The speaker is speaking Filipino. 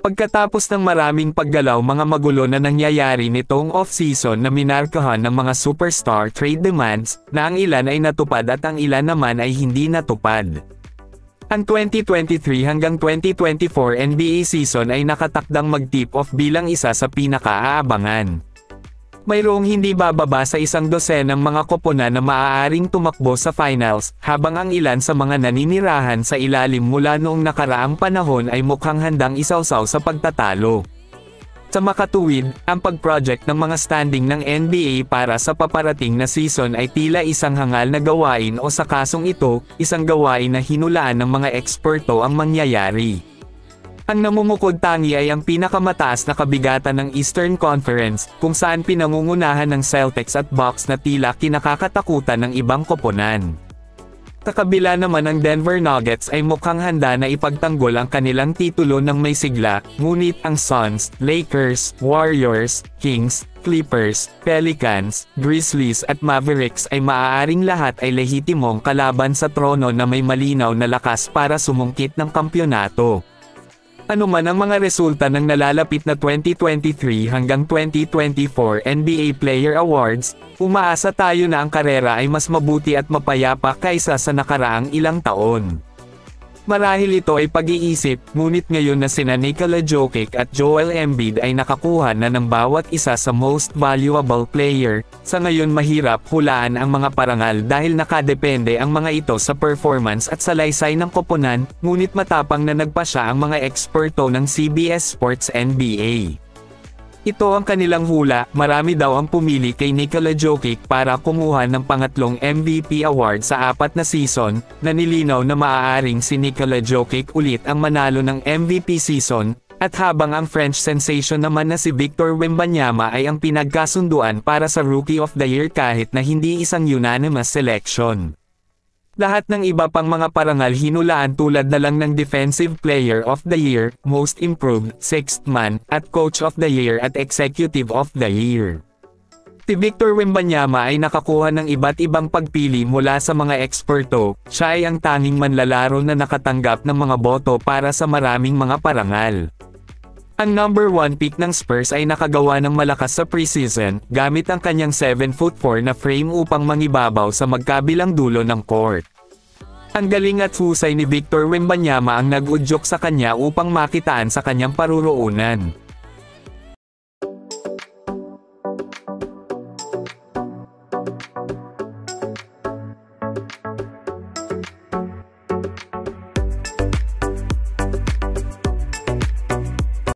Pagkatapos ng maraming paggalaw mga magulo na nangyayari nitong off-season na minarkahan ng mga superstar trade demands, na ang ilan ay natupad at ang ilan naman ay hindi natupad. Ang 2023 hanggang 2024 NBA season ay nakatakdang mag-tip off bilang isa sa pinaka-aabangan. Mayroong hindi bababa sa 12 mga koponan na maaaring tumakbo sa finals, habang ang ilan sa mga naninirahan sa ilalim mula noong nakaraang panahon ay mukhang handang isawsaw sa pagtatalo. Sa makatuwid, ang pag-project ng mga standing ng NBA para sa paparating na season ay tila isang hangal na gawain o sa kasong ito, isang gawain na hinulaan ng mga eksperto ang mangyayari. Ang namumukod tangi ay ang pinakamataas na kabigatan ng Eastern Conference, kung saan pinangungunahan ng Celtics at Bucks na tila kinakakatakutan ng ibang koponan. Kakabila naman ang Denver Nuggets ay mukhang handa na ipagtanggol ang kanilang titulo ng may sigla, ngunit ang Suns, Lakers, Warriors, Kings, Clippers, Pelicans, Grizzlies at Mavericks ay maaaring lahat ay lehitimong kalaban sa trono na may malinaw na lakas para sumungkit ng kampyonato. Ano man ang mga resulta ng nalalapit na 2023 hanggang 2024 NBA Player Awards, umaasa tayo na ang karera ay mas mabuti at mapayapa kaysa sa nakaraang ilang taon. Marahil ito ay pag-iisip, ngunit ngayon na sina Nikola Jokic at Joel Embiid ay nakakuha na ng bawat isa sa Most Valuable Player, sa ngayon mahirap hulaan ang mga parangal dahil nakadepende ang mga ito sa performance at salaysay ng koponan, ngunit matapang na nagpasya ang mga eksperto ng CBS Sports NBA. Ito ang kanilang hula, marami daw ang pumili kay Nikola Jokic para kumuha ng pangatlong MVP award sa 4 na season, na nilinaw na maaaring si Nikola Jokic ulit ang manalo ng MVP season, at habang ang French sensation naman na si Victor Wembanyama ay ang pinagkasunduan para sa Rookie of the Year kahit na hindi isang unanimous selection. Lahat ng iba pang mga parangal hinulaan tulad na lang ng Defensive Player of the Year, Most Improved, Sixth Man, at Coach of the Year at Executive of the Year. Si Victor Wembanyama ay nakakuha ng iba't ibang pagpili mula sa mga eksperto, siya ay ang tanging manlalaro na nakatanggap ng mga boto para sa maraming mga parangal. Ang number 1 pick ng Spurs ay nakagawa ng malakas sa preseason, gamit ang kanyang 7'4" na frame upang mangibabaw sa magkabilang dulo ng court. Ang galing at husay ni Victor Wembanyama ang nag-udyok sa kanya upang makitaan sa kanyang paruroonan.